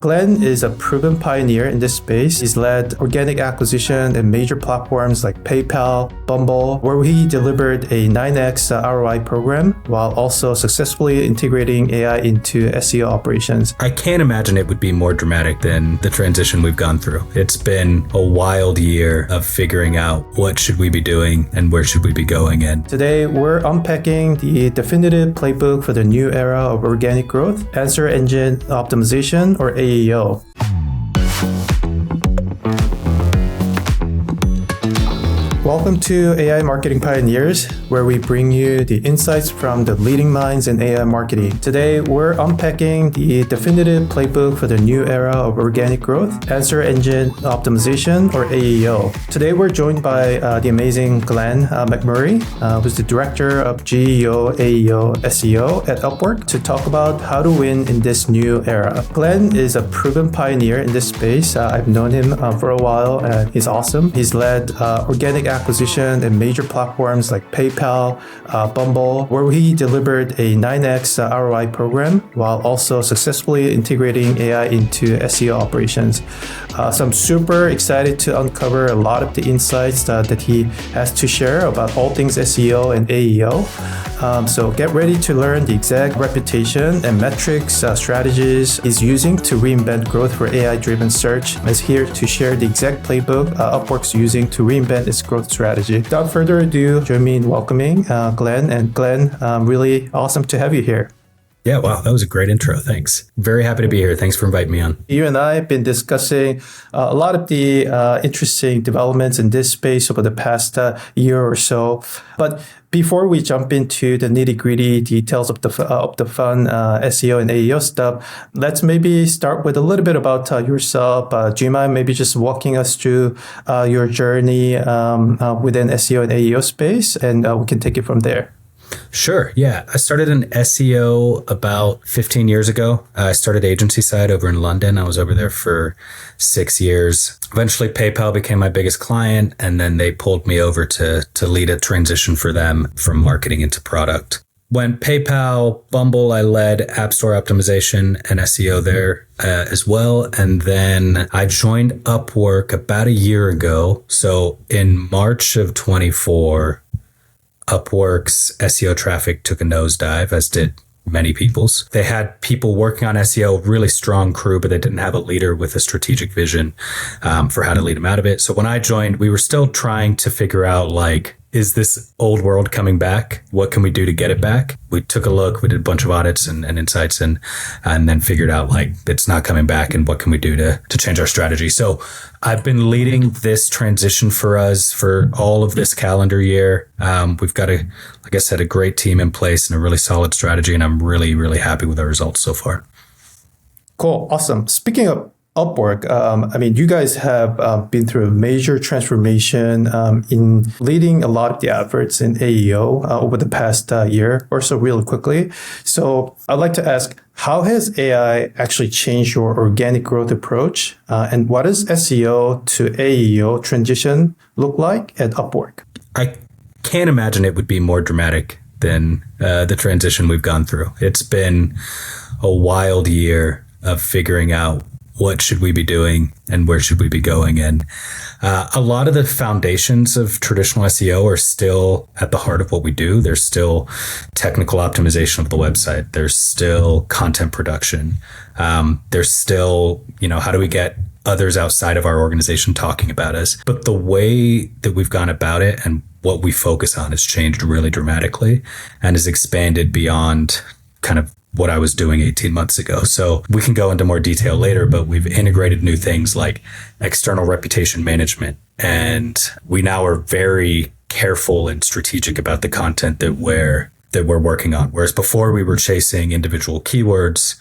Glen is a proven pioneer in this space. He's led organic acquisition in major platforms like PayPal, Bumble, where he delivered a 9x ROI program while also successfully integrating AI into SEO operations. I can't imagine it would be more dramatic than the transition we've gone through. It's been a wild year of figuring out what should we be doing and where should we be going in. Today, we're unpacking the definitive playbook for the new era of organic growth, answer engine optimization, or AEO. Welcome to AI Marketing Pioneers, where we bring you the insights from the leading minds in AI marketing. Today, we're unpacking the definitive playbook for the new era of organic growth, answer engine optimization, or AEO. Today, we're joined by the amazing Glen McMurray, who's the director of GEO, AEO, SEO at Upwork, to talk about how to win in this new era. Glen is a proven pioneer in this space. I've known him for a while, and he's awesome. He's led organic acquisition in major platforms like PayPal, Bumble, where he delivered a 9x ROI program while also successfully integrating AI into SEO operations. So I'm super excited to uncover a lot of the insights that he has to share about all things SEO and AEO. So get ready to learn the exact reputation and metrics strategies he's using to reinvent growth for AI-driven search. He's here to share the exact playbook Upwork's using to reinvent its growth strategy. Without further ado, join me in welcoming Glen. And Glen, really awesome to have you here. Yeah, wow, that was a great intro. Thanks. Very happy to be here. Thanks for inviting me on. You and I have been discussing a lot of the interesting developments in this space over the past year or so. But before we jump into the nitty-gritty details of the fun SEO and AEO stuff, let's maybe start with a little bit about yourself. Do you mind maybe just walking us through your journey within SEO and AEO space, and we can take it from there? Sure. Yeah. I started in SEO about 15 years ago. I started agency side over in London. I was over there for 6 years. Eventually, PayPal became my biggest client, and then they pulled me over to lead a transition for them from marketing into product. When PayPal, Bumble, I led App Store optimization and SEO there as well. And then I joined Upwork about a year ago. So in March of 24, Upwork's SEO traffic took a nosedive, as did many people's. They had people working on SEO, really strong crew, but they didn't have a leader with a strategic vision for how to lead them out of it. So when I joined, we were still trying to figure out, like, is this old world coming back? What can we do to get it back? We took a look, we did a bunch of audits and insights and then figured out, like, it's not coming back, and what can we do to change our strategy? So I've been leading this transition for us for all of this calendar year. We've got like I said, a great team in place and a really solid strategy, and I'm really, really happy with our results so far. Cool. Awesome. Speaking of Upwork, you guys have been through a major transformation in leading a lot of the efforts in AEO over the past year or so really quickly. So I'd like to ask, how has AI actually changed your organic growth approach? And what does SEO to AEO transition look like at Upwork? I can't imagine it would be more dramatic than the transition we've gone through. It's been a wild year of figuring out what should we be doing and where should we be going. And a lot of the foundations of traditional SEO are still at the heart of what we do. There's still technical optimization of the website. There's still content production. There's still, how do we get others outside of our organization talking about us? But the way that we've gone about it and what we focus on has changed really dramatically and has expanded beyond kind of what I was doing 18 months ago. So we can go into more detail later, but we've integrated new things like external reputation management. And we now are very careful and strategic about the content that we're working on. Whereas before we were chasing individual keywords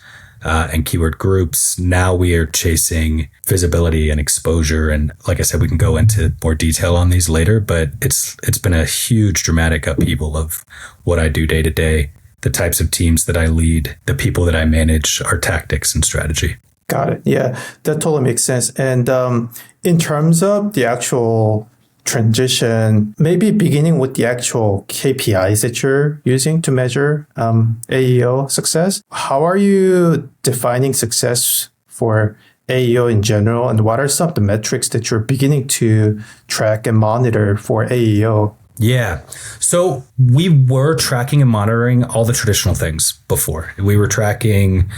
and keyword groups, now we are chasing visibility and exposure. And like I said, we can go into more detail on these later, but it's been a huge dramatic upheaval of what I do day to day, the types of teams that I lead, the people that I manage, our tactics and strategy. Got it. Yeah, that totally makes sense. And in terms of the actual transition, maybe beginning with the actual KPIs that you're using to measure AEO success, how are you defining success for AEO in general? And what are some of the metrics that you're beginning to track and monitor for AEO? Yeah. So we were tracking and monitoring all the traditional things before. We were tracking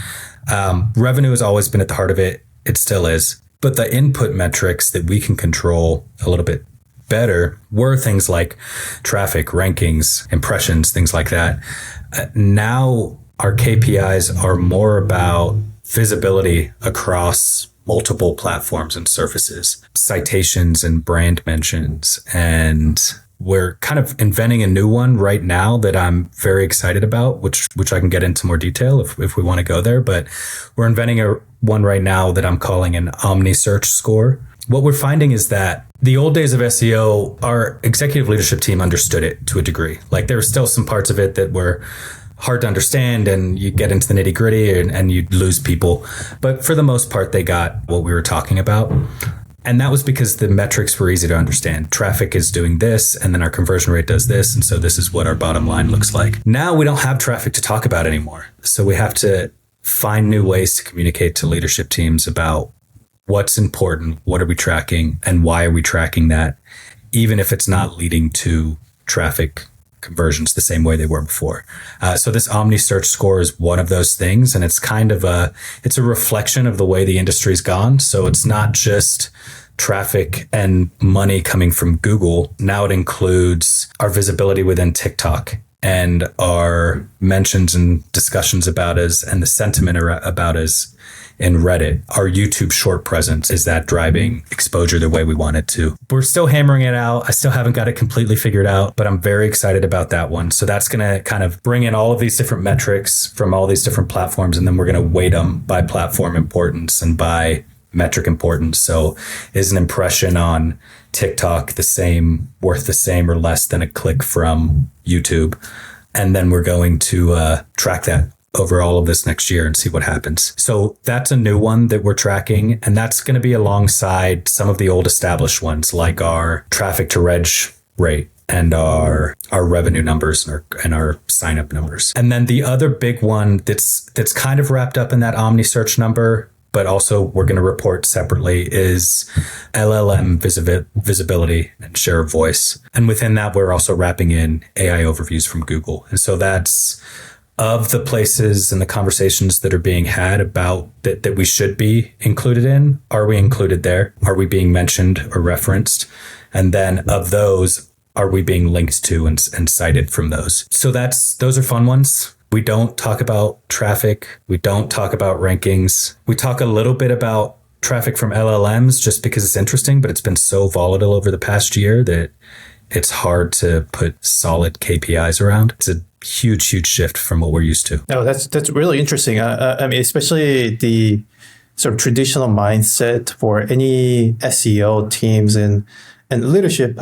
revenue has always been at the heart of it. It still is. But the input metrics that we can control a little bit better were things like traffic, rankings, impressions, things like that. Now our KPIs are more about visibility across multiple platforms and surfaces, citations and brand mentions. And we're kind of inventing a new one right now that I'm very excited about, which I can get into more detail if we want to go there. But we're inventing one right now that I'm calling an Omni-Search score. What we're finding is that the old days of SEO, our executive leadership team understood it to a degree. Like there were still some parts of it that were hard to understand, and you get into the nitty gritty and you lose people. But for the most part, they got what we were talking about. And that was because the metrics were easy to understand. Traffic is doing this, and then our conversion rate does this. And so this is what our bottom line looks like. Now we don't have traffic to talk about anymore. So we have to find new ways to communicate to leadership teams about what's important, what are we tracking, and why are we tracking that, even if it's not leading to traffic conversions the same way they were before. So this Omni-Search score is one of those things, and it's kind of it's a reflection of the way the industry's gone. So it's not just traffic and money coming from Google. Now it includes our visibility within TikTok and our mentions and discussions about us and the sentiment about us in Reddit. Our YouTube short presence, is that driving exposure the way we want it to? We're still hammering it out. I still haven't got it completely figured out, but I'm very excited about that one. So that's going to kind of bring in all of these different metrics from all these different platforms, and then we're going to weight them by platform importance and by metric importance. So is an impression on TikTok worth the same or less than a click from YouTube? And then we're going to track that over all of this next year and see what happens. So that's a new one that we're tracking, and that's going to be alongside some of the old established ones like our traffic to reg rate and our revenue numbers and our sign up numbers. And then the other big one that's kind of wrapped up in that Omni-Search number, but also we're going to report separately, is LLM visibility and share of voice. And within that, we're also wrapping in AI overviews from Google. And so that's of the places and the conversations that are being had about that we should be included in. Are we included there? Are we being mentioned or referenced? And then of those, are we being linked to and cited from those? So those are fun ones. We don't talk about traffic. We don't talk about rankings. We talk a little bit about traffic from LLMs just because it's interesting, but it's been so volatile over the past year that it's hard to put solid KPIs around. It's a huge shift from what we're used to. Oh, that's really interesting. I mean, especially the sort of traditional mindset for any SEO teams and leadership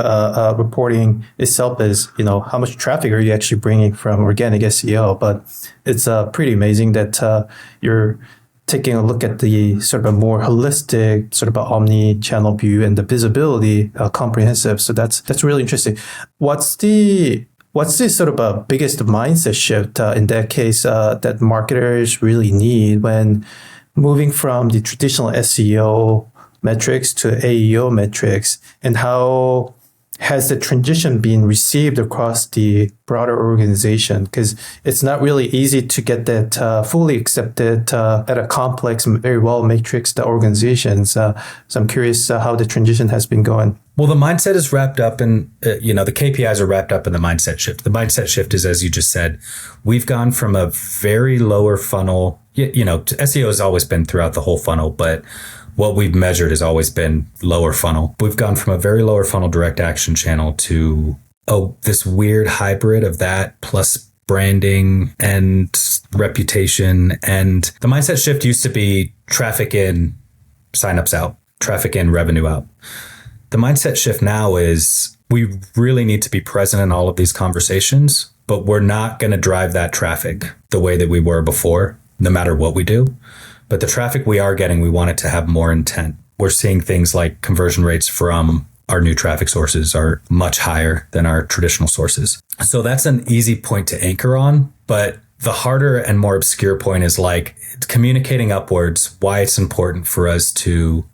reporting itself is, how much traffic are you actually bringing from organic SEO? But it's pretty amazing that you're taking a look at the sort of a more holistic, sort of a omni-channel view and the visibility comprehensive. So that's really interesting. What's the sort of a biggest mindset shift in that case that marketers really need when moving from the traditional SEO metrics to AEO metrics, and how has the transition been received across the broader organization? Because it's not really easy to get that fully accepted at a complex and very well matrixed organizations. So I'm curious how the transition has been going. Well, the mindset is wrapped up in, the KPIs are wrapped up in the mindset shift. The mindset shift is, as you just said, we've gone from a very lower funnel, SEO has always been throughout the whole funnel, but what we've measured has always been lower funnel. We've gone from a very lower funnel direct action channel to this weird hybrid of that plus branding and reputation. And the mindset shift used to be traffic in, signups out, traffic in, revenue out. The mindset shift now is we really need to be present in all of these conversations, but we're not going to drive that traffic the way that we were before, no matter what we do. But the traffic we are getting, we want it to have more intent. We're seeing things like conversion rates from our new traffic sources are much higher than our traditional sources. So that's an easy point to anchor on. But the harder and more obscure point is like, communicating upwards, why it's important for us to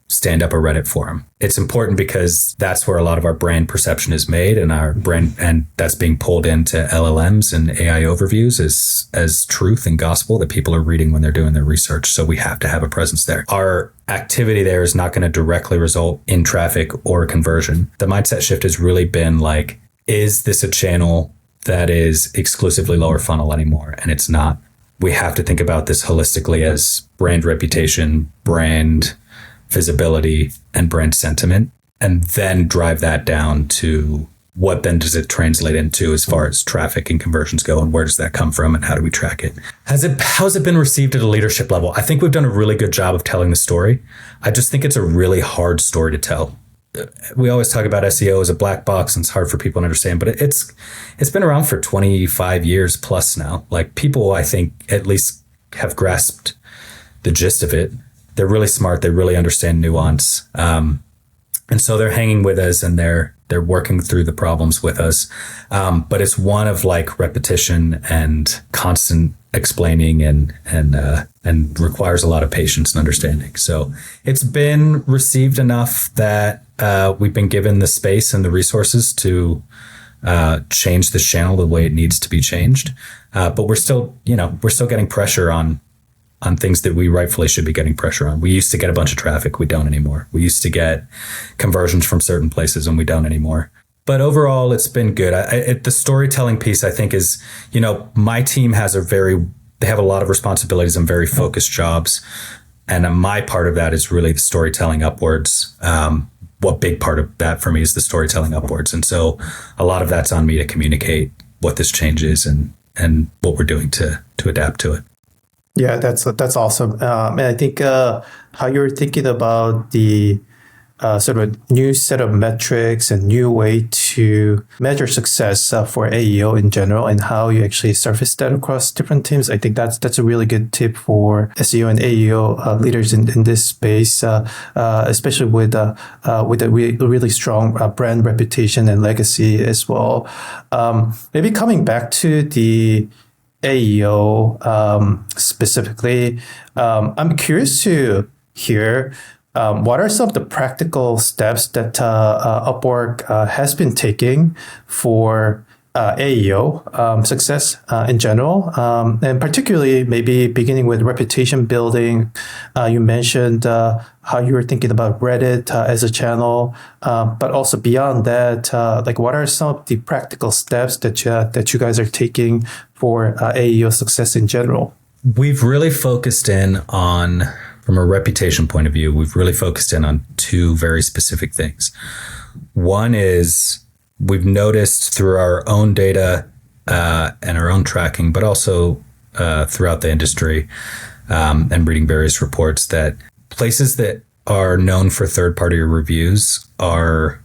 stand up a Reddit forum. It's important because that's where a lot of our brand perception is made, and our brand, and that's being pulled into LLMs and AI overviews as truth and gospel that people are reading when they're doing their research. So we have to have a presence there. Our activity there is not going to directly result in traffic or conversion. The mindset shift has really been like, is this a channel that is exclusively lower funnel anymore? And it's not. We have to think about this holistically as brand reputation, brand visibility, and brand sentiment, and then drive that down to what then does it translate into as far as traffic and conversions go, and where does that come from, and how do we track it? How's it been received at a leadership level? I think we've done a really good job of telling the story. I just think it's a really hard story to tell. We always talk about SEO as a black box and it's hard for people to understand, but it's been around for 25 years plus now. Like, people, I think, at least have grasped the gist of it. They're really smart. They really understand nuance. And so they're hanging with us, and they're working through the problems with us. But it's one of like repetition and constant explaining and requires a lot of patience and understanding. So it's been received enough that we've been given the space and the resources to change this channel the way it needs to be changed. But we're still getting pressure on things that we rightfully should be getting pressure on. We used to get a bunch of traffic. We don't anymore. We used to get conversions from certain places, and we don't anymore. But overall, it's been good. The storytelling piece, I think, is, my team they have a lot of responsibilities and very focused jobs. And my part of that is really the storytelling upwards. What big part of that for me is the storytelling upwards. And so a lot of that's on me to communicate what this change is and what we're doing to adapt to it. Yeah, that's awesome. And I think how you're thinking about the sort of new set of metrics and new way to measure success for AEO in general, and how you actually surface that across different teams. I think that's a really good tip for SEO and AEO leaders in this space, especially with a really strong brand reputation and legacy as well. Maybe coming back to the AEO specifically, I'm curious to hear what are some of the practical steps that Upwork has been taking for AEO success in general, and particularly maybe beginning with reputation building. You mentioned how you were thinking about Reddit as a channel, but also beyond that, like what are some of the practical steps that you guys are taking for AEO success in general? We've really focused in on, from a reputation point of view, we've really focused in on two very specific things. One is we've noticed through our own data and our own tracking, but also throughout the industry and reading various reports, that places that are known for third-party reviews are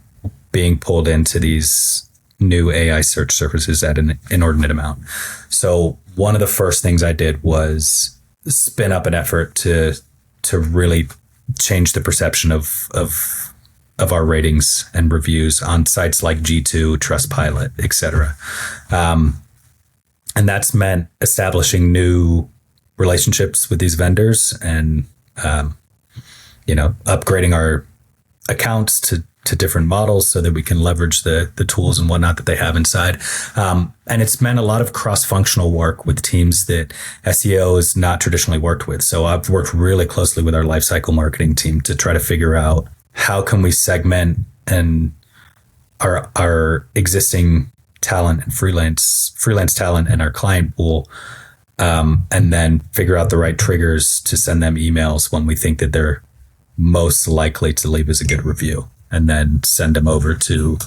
being pulled into these new AI search services at an inordinate amount. So one of the first things I did was spin up an effort to really change the perception of our ratings and reviews on sites like G2, Trustpilot, etc. And that's meant establishing new relationships with these vendors and upgrading our accounts to different models so that we can leverage the tools and whatnot that they have inside. And it's meant a lot of cross-functional work with teams that SEO has not traditionally worked with. So I've worked really closely with our lifecycle marketing team to try to figure out how can we segment and our existing talent and freelance talent and our client pool, and then figure out the right triggers to send them emails when we think that they're most likely to leave us a good review, and then send them over to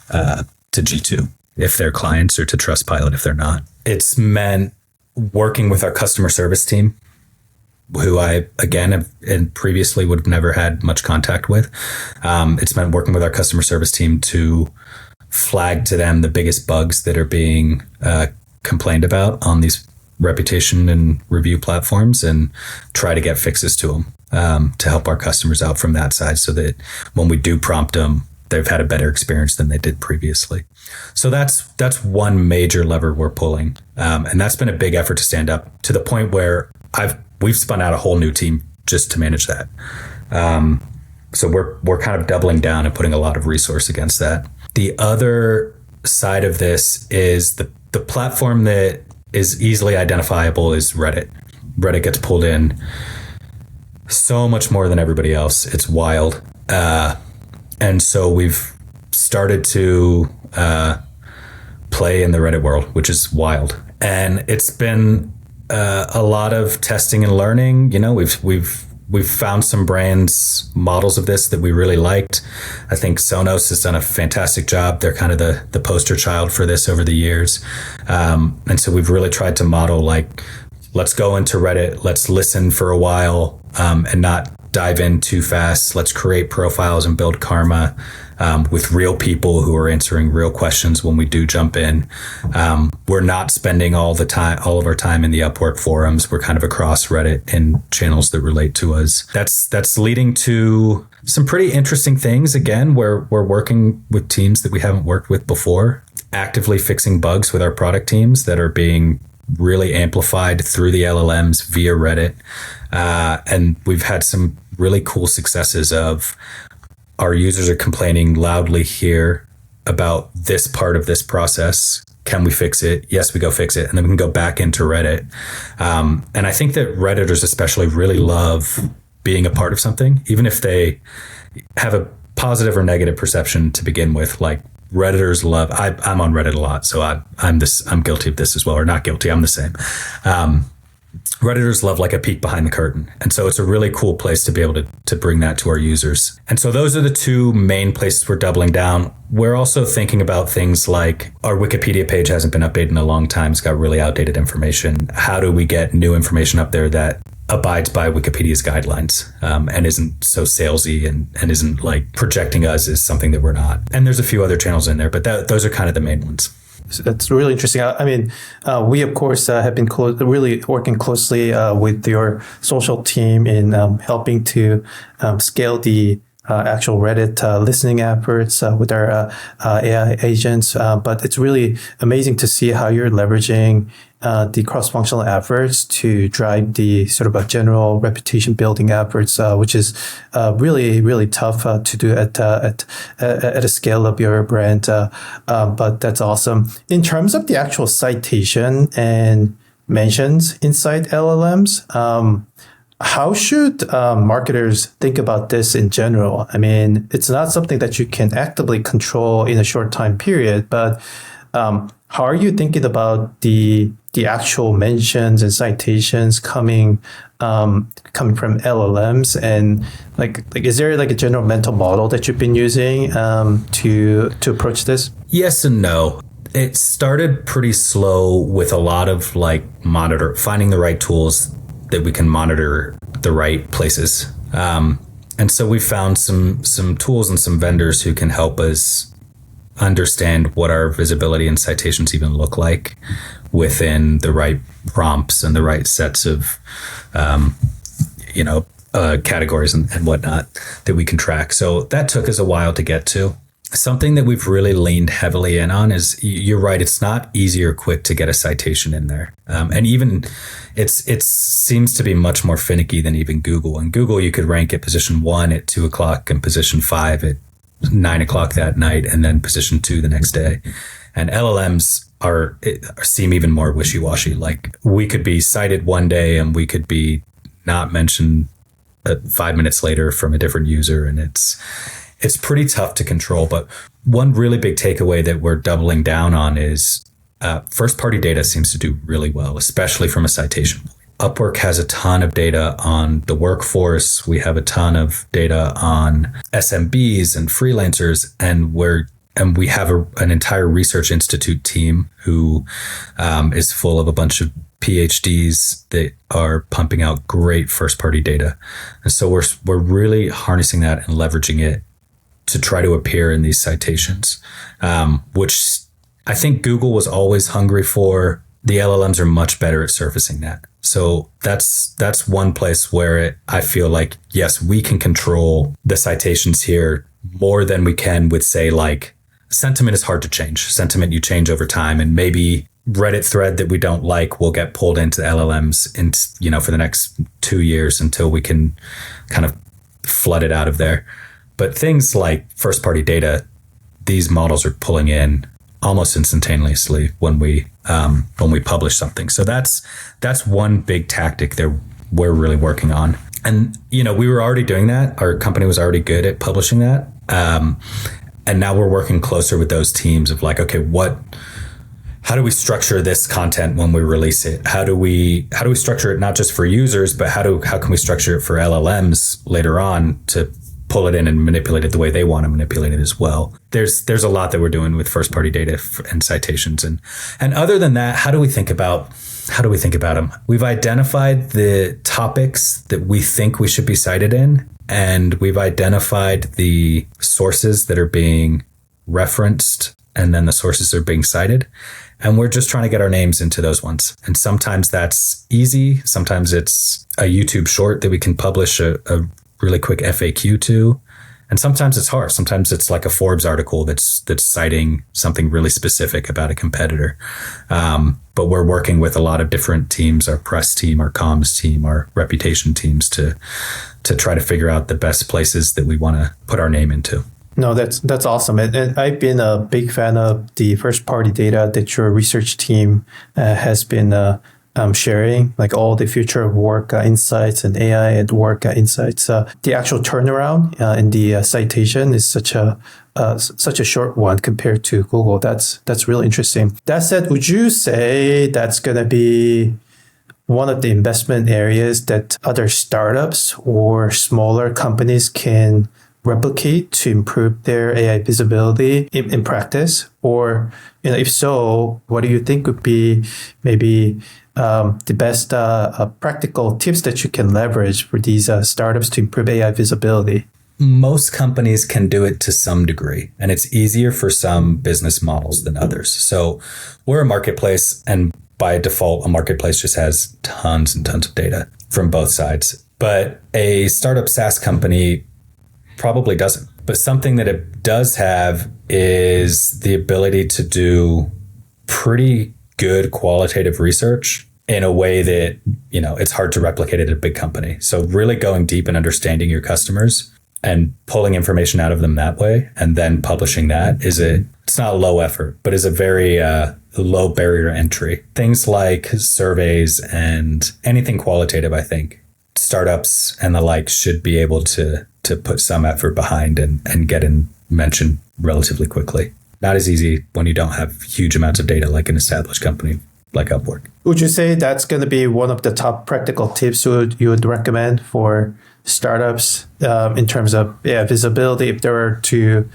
G2 if they're clients, or to Trustpilot if they're not. It's meant working with our customer service team, who I, again, have, and previously would have never had much contact with. It's meant working with our customer service team to flag to them the biggest bugs that are being complained about on these reputation and review platforms, and try to get fixes to them. To help our customers out from that side, so that when we do prompt them, they've had a better experience than they did previously. So that's one major lever we're pulling. And that's been a big effort to stand up, to the point where I've we've spun out a whole new team just to manage that. So we're kind of doubling down and putting a lot of resource against that. The other side of this is the platform that is easily identifiable is Reddit. Reddit gets pulled in so much more than everybody else. It's wild. And so we've started to play in the Reddit world, which is wild. And it's been a lot of testing and learning. You know, we've found some brands models of this that we really liked. I think Sonos has done a fantastic job. They're kind of the poster child for this over the years. And so we've really tried to model like, let's go into Reddit, let's listen for a while and not dive in too fast. Let's create profiles and build karma with real people who are answering real questions when we do jump in. We're not spending all of our time in the Upwork forums. We're kind of across Reddit in channels that relate to us. That's leading to some pretty interesting things. Again, where we're working with teams that we haven't worked with before, actively fixing bugs with our product teams that are being really amplified through the LLMs via Reddit. And we've had some really cool successes of our users are complaining loudly here about this part of this process. Can we fix it? Yes, we go fix it. And then we can go back into Reddit. And I think that Redditors especially really love being a part of something, even if they have a positive or negative perception to begin with. Like Redditors love, I'm on Reddit a lot, so I'm guilty of this as well, or not guilty. I'm the same. Redditors love like a peek behind the curtain. And so it's a really cool place to be able to bring that to our users. And so those are the two main places we're doubling down. We're also thinking about things like our Wikipedia page hasn't been updated in a long time. It's got really outdated information. How do we get new information up there that abides by Wikipedia's guidelines and isn't so salesy and isn't like projecting us as something that we're not? And there's a few other channels in there, but those are kind of the main ones. That's really interesting. I mean, we, of course, have been really working closely with your social team in helping to scale the actual Reddit listening efforts with our AI agents. But it's really amazing to see how you're leveraging the cross-functional efforts to drive the sort of a general reputation building efforts, which is really, really tough to do at a scale of your brand. But that's awesome. In terms of the actual citation and mentions inside LLMs, how should marketers think about this in general? I mean, it's not something that you can actively control in a short time period, but how are you thinking about the actual mentions and citations coming from LLMs, and like is there like a general mental model that you've been using to approach this? Yes and no. It started pretty slow with a lot of like finding the right tools that we can monitor the right places. And so we found some tools and some vendors who can help us understand what our visibility and citations even look like within the right prompts and the right sets of, categories and whatnot that we can track. So that took us a while to get to. Something that we've really leaned heavily in on is, you're right, it's not easy or quick to get a citation in there. And even it seems to be much more finicky than even Google. And Google, you could rank at position 1 at 2 o'clock and position 5 at 9 o'clock that night, and then position 2 the next day. And LLMs seem even more wishy-washy. Like we could be cited one day and we could be not mentioned 5 minutes later from a different user. And it's pretty tough to control. But one really big takeaway that we're doubling down on is first-party data seems to do really well, especially from a citation point. Upwork has a ton of data on the workforce. We have a ton of data on SMBs and freelancers, and we have an entire research institute team who is full of a bunch of PhDs that are pumping out great first-party data. And so we're really harnessing that and leveraging it to try to appear in these citations, which I think Google was always hungry for. The LLMs are much better at surfacing that. So that's one place where I feel like, yes, we can control the citations here more than we can with, say, like, sentiment is hard to change. Sentiment you change over time, and maybe Reddit thread that we don't like will get pulled into LLMs for the next 2 years until we can kind of flood it out of there. But things like first party data, these models are pulling in almost instantaneously when we publish something. So that's one big tactic that we're really working on. And we were already doing that. Our company was already good at publishing that. And now we're working closer with those teams of like, okay, how do we structure this content when we release it? How do we structure it not just for users, but how can we structure it for LLMs later on to pull it in and manipulate it the way they want to manipulate it as well? There's a lot that we're doing with first party data and citations, and other than that, how do we think about them? We've identified the topics that we think we should be cited in, and we've identified the sources that are being referenced, and then the sources are being cited. And we're just trying to get our names into those ones. And sometimes that's easy. Sometimes it's a YouTube short that we can publish a really quick FAQ to. And sometimes it's hard. Sometimes it's like a Forbes article that's citing something really specific about a competitor. But we're working with a lot of different teams, our press team, our comms team, our reputation teams to try to figure out the best places that we want to put our name into. No, that's awesome. And I've been a big fan of the first party data that your research team has been sharing, like all the future of work insights and AI at work insights. The actual turnaround in the citation is such a short one compared to Google. That's really interesting. That said, would you say that's going to be one of the investment areas that other startups or smaller companies can replicate to improve their AI visibility in practice? Or, if so, what do you think would be maybe the best practical tips that you can leverage for these startups to improve AI visibility? Most companies can do it to some degree, and it's easier for some business models than others. So we're a marketplace, and by default, a marketplace just has tons and tons of data from both sides. But a startup SaaS company probably doesn't. But something that it does have is the ability to do pretty good qualitative research in a way that, it's hard to replicate at a big company. So really going deep and understanding your customers and pulling information out of them that way, and then publishing that it's not a low effort, but is a very low barrier to entry. Things like surveys and anything qualitative, I think startups and the like should be able to put some effort behind and get in mentioned relatively quickly. Not as easy when you don't have huge amounts of data like an established company like Upwork. Would you say that's going to be one of the top practical tips you would recommend for startups in terms of visibility if they were to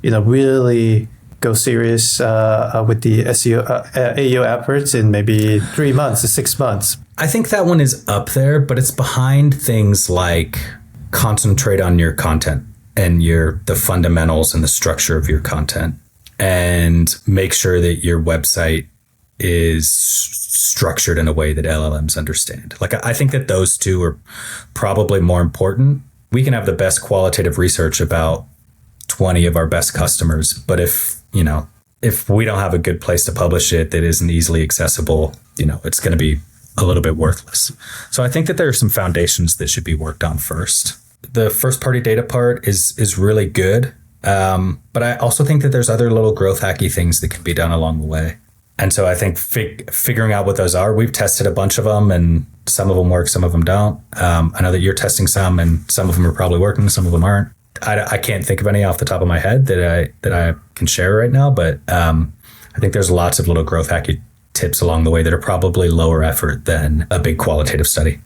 really go serious with the AEO efforts in maybe 3 months to 6 months? I think that one is up there, but it's behind things like concentrate on your content and the fundamentals and the structure of your content, and make sure that your website is structured in a way that LLMs understand. Like, I think that those two are probably more important. We can have the best qualitative research about 20 of our best customers, but if we don't have a good place to publish it that isn't easily accessible, it's going to be a little bit worthless. So I think that there are some foundations that should be worked on first. The first party data part is really good. But I also think that there's other little growth hacky things that can be done along the way. And so I think figuring out what those are, we've tested a bunch of them, and some of them work, some of them don't. I know that you're testing some, and some of them are probably working, some of them aren't. I can't think of any off the top of my head that I can share right now, but I think there's lots of little growth hacky tips along the way that are probably lower effort than a big qualitative study.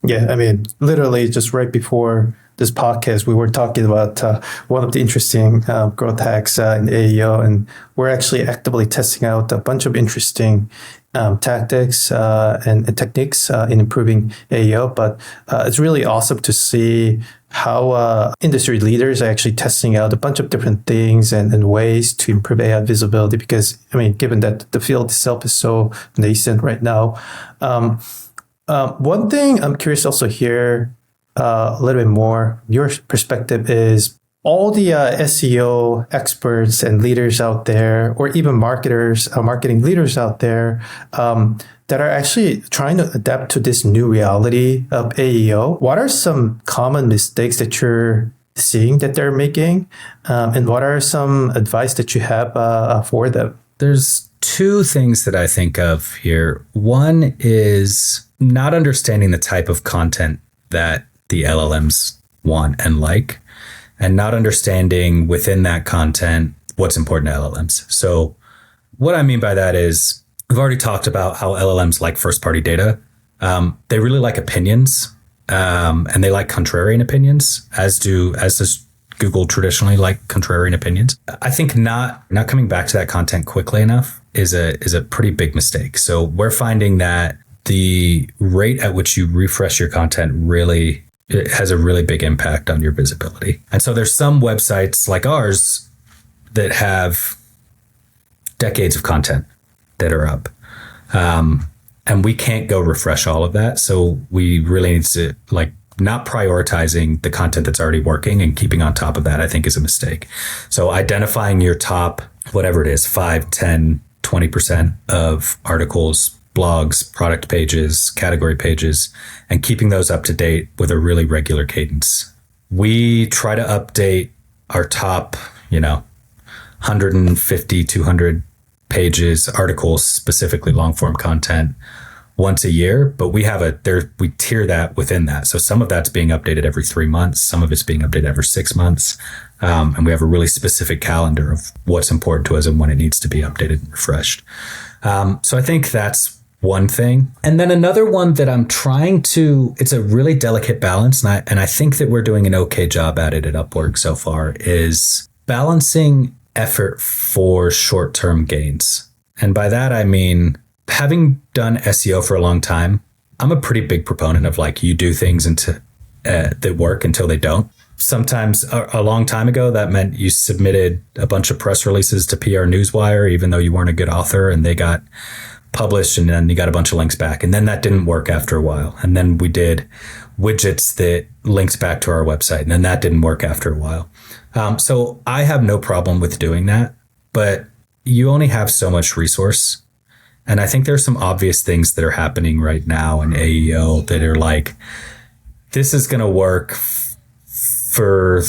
Yeah, I mean, literally just right before this podcast, we were talking about one of the interesting growth hacks in AEO, and we're actually actively testing out a bunch of interesting tactics and techniques in improving AEO. But it's really awesome to see how industry leaders are actually testing out a bunch of different things and ways to improve AI visibility, because, I mean, given that the field itself is so nascent right now. One thing I'm curious also here a little bit more, your perspective is, all the SEO experts and leaders out there, or even marketers, marketing leaders out there, that are actually trying to adapt to this new reality of AEO, what are some common mistakes that you're seeing that they're making? And what are some advice that you have for them? There's two things that I think of here. One is not understanding the type of content that the LLMs want and like, and not understanding within that content what's important to LLMs. So what I mean by that is we've already talked about how LLMs like first-party data. They really like opinions, and they like contrarian opinions, as does Google traditionally like contrarian opinions. I think not coming back to that content quickly enough is a pretty big mistake. So we're finding that the rate at which you refresh your content really it has a really big impact on your visibility. And so there's some websites like ours that have decades of content that are up. And we can't go refresh all of that. So we really need to not prioritizing the content that's already working and keeping on top of that, I think is a mistake. So identifying your top, whatever it is, 5, 10, 20% of articles, blogs, product pages, category pages, and keeping those up to date with a really regular cadence. We try to update our top, 150, 200 pages, articles, specifically long form content once a year, but we tier that within that. So some of that's being updated every 3 months, some of it's being updated every 6 months. And we have a really specific calendar of what's important to us and when it needs to be updated and refreshed. So I think that's one thing. And then another one that it's a really delicate balance. And I think that we're doing an okay job at it at Upwork so far, is balancing effort for short-term gains. And by that, I mean, having done SEO for a long time, I'm a pretty big proponent of you do things that work until they don't. Sometimes a long time ago, that meant you submitted a bunch of press releases to PR Newswire, even though you weren't a good author, and they got published, and then you got a bunch of links back. And then that didn't work after a while. And then we did widgets that links back to our website, and then that didn't work after a while. So I have no problem with doing that, but you only have so much resource. And I think there's some obvious things that are happening right now in AEO that are this is going to work for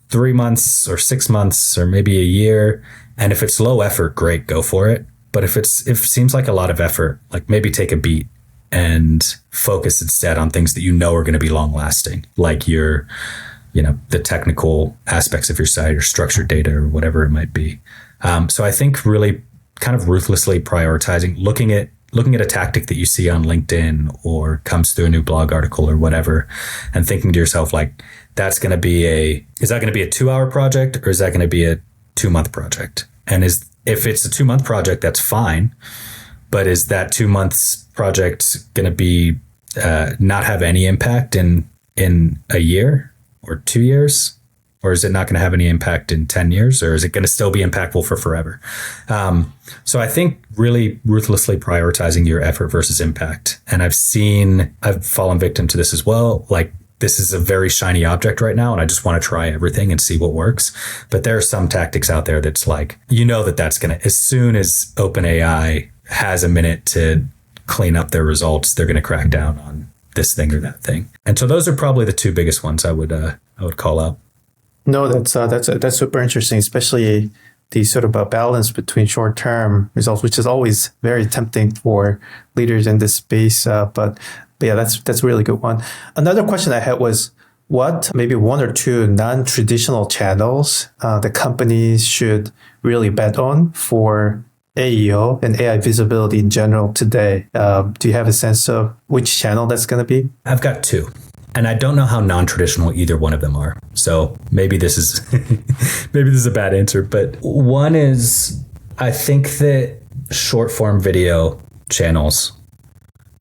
3 months or 6 months or maybe a year. And if it's low effort, great, go for it. But if it seems like a lot of effort, maybe take a beat and focus instead on things that are going to be long lasting, like your, the technical aspects of your site or structured data or whatever it might be. So I think really kind of ruthlessly prioritizing, looking at a tactic that you see on LinkedIn or comes through a new blog article or whatever, and thinking to yourself, is that going to be a 2-hour project, or is that going to be a 2-month project? And if it's a 2-month project, that's fine. But is that 2 months project going to be not have any impact in a year or 2 years? Or is it not going to have any impact in 10 years? Or is it going to still be impactful for forever? So I think really ruthlessly prioritizing your effort versus impact. And I've fallen victim to this as well. This is a very shiny object right now, and I just want to try everything and see what works. But there are some tactics out there that's that's going to, as soon as OpenAI has a minute to clean up their results, they're going to crack down on this thing or that thing. And so those are probably the two biggest ones I would call out. No, that's super interesting, especially the sort of a balance between short-term results, which is always very tempting for leaders in this space. But yeah, that's a really good one. Another question I had was, what maybe 1 or 2 non-traditional channels the companies should really bet on for AEO and AI visibility in general today? Do you have a sense of which channel that's going to be? I've got 2. And I don't know how non-traditional either one of them are. So maybe this is a bad answer. But one is, I think that short form video channels,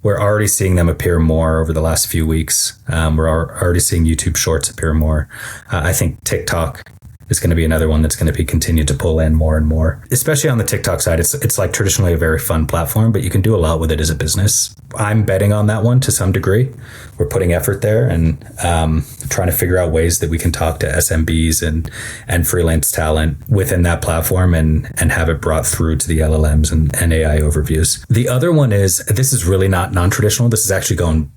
we're already seeing them appear more over the last few weeks. We're already seeing YouTube Shorts appear more. I think TikTok is going to be another one that's going to be continued to pull in more and more, especially on the TikTok side. It's like traditionally a very fun platform, but you can do a lot with it as a business. I'm betting on that one to some degree. We're putting effort there and trying to figure out ways that we can talk to SMBs and freelance talent within that platform and have it brought through to the LLMs and AI overviews. The other one is, this is really not non-traditional. This is actually going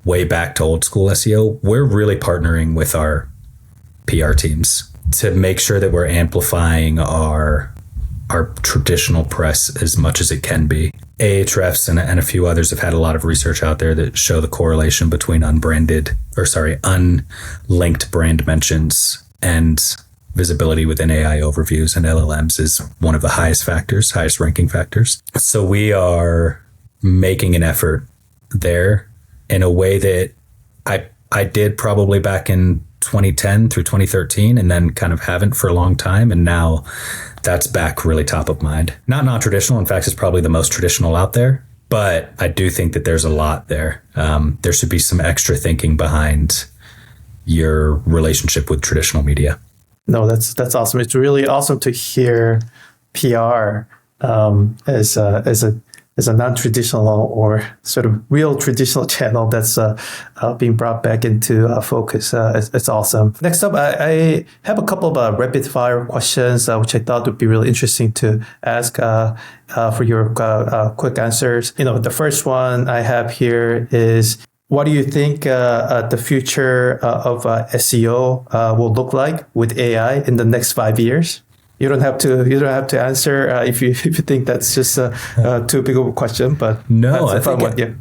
way back to old school SEO. We're really partnering with our PR teams to make sure that we're amplifying our traditional press as much as it can be. Ahrefs and a few others have had a lot of research out there that show the correlation between unlinked brand mentions and visibility within AI overviews and LLMs is one of the highest ranking factors. So we are making an effort there in a way that I did probably back in 2010 through 2013 and then kind of haven't for a long time. And now that's back really top of mind. Not non-traditional. In fact, it's probably the most traditional out there. But I do think that there's a lot there. There should be some extra thinking behind your relationship with traditional media. No, that's awesome. It's really awesome to hear PR as a non-traditional or sort of real traditional channel that's being brought back into focus. It's awesome. Next up, I have a couple of rapid-fire questions, which I thought would be really interesting to ask for your quick answers. The first one I have here is, what do you think the future of SEO will look like with AI in the next 5 years? You don't have to answer if you think that's just too big of a question. But no, that's a fun one. Yeah.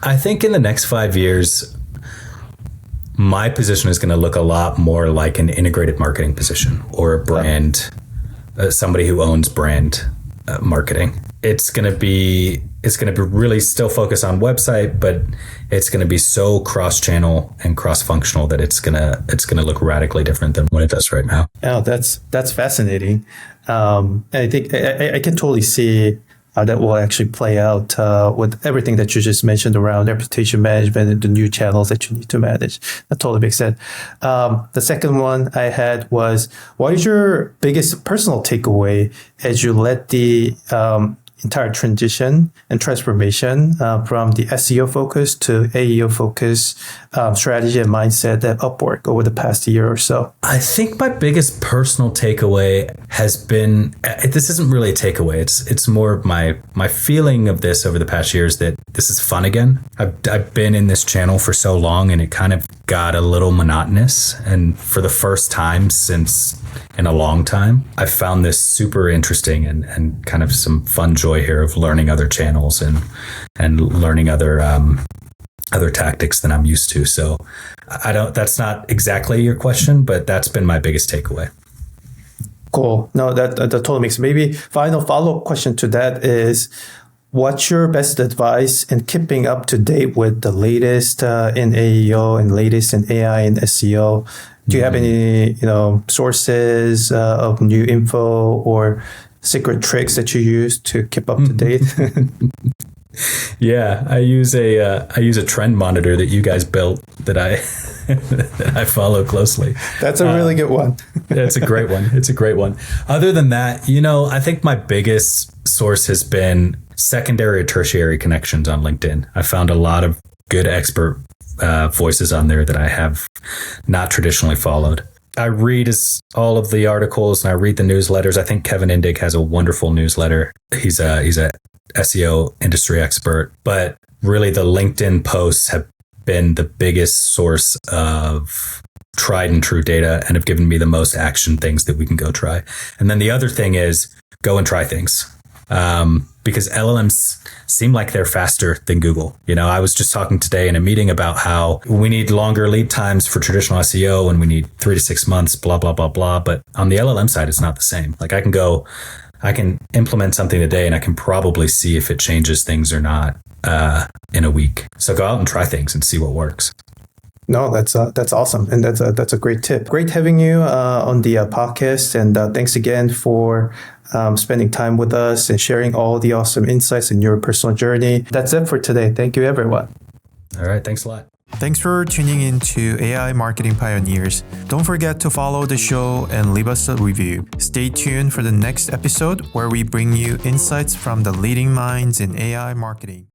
I think in the next 5 years, my position is going to look a lot more like an integrated marketing position or a brand, somebody who owns brand marketing. It's going to be really still focused on website, but it's going to be so cross-channel and cross-functional that it's going to look radically different than what it does right now. Oh, that's fascinating. And I think I can totally see how that will actually play out with everything that you just mentioned around reputation management and the new channels that you need to manage. That totally makes sense. The second one I had was, what is your biggest personal takeaway as you led the entire transition and transformation from the SEO focus to AEO focus strategy and mindset at Upwork over the past year or so? I think my biggest personal takeaway has been, this isn't really a takeaway. It's more of my feeling of this over the past year is that this is fun again. I've been in this channel for so long and it kind of got a little monotonous. And for the first time in a long time, I found this super interesting and kind of some fun joy here of learning other channels and learning other tactics than I'm used to. So that's not exactly your question, but that's been my biggest takeaway. Cool. No, that totally makes sense. Maybe final follow-up question to that is, what's your best advice in keeping up to date with the latest in AEO and latest in AI and SEO? Do you have any, sources of new info or secret tricks that you use to keep up to date? Yeah, I use a trend monitor that you guys built that I follow closely. That's a really good one. It's a great one. It's a great one. Other than that, I think my biggest source has been secondary or tertiary connections on LinkedIn. I found a lot of good expert voices on there that I have not traditionally followed. I read all of the articles and I read the newsletters. I think Kevin Indig has a wonderful newsletter. He's a SEO industry expert, but really the LinkedIn posts have been the biggest source of tried and true data and have given me the most action things that we can go try. And then the other thing is go and try things. Because LLMs seem like they're faster than Google. I was just talking today in a meeting about how we need longer lead times for traditional SEO and we need 3 to 6 months, blah, blah, blah, blah. But on the LLM side, it's not the same. Like I can implement something today and I can probably see if it changes things or not in a week. So go out and try things and see what works. No, that's awesome. And that's a great tip. Great having you on the podcast. And thanks again for spending time with us and sharing all the awesome insights in your personal journey. That's it for today. Thank you, everyone. All right. Thanks a lot. Thanks for tuning in to AI Marketing Pioneers. Don't forget to follow the show and leave us a review. Stay tuned for the next episode where we bring you insights from the leading minds in AI marketing.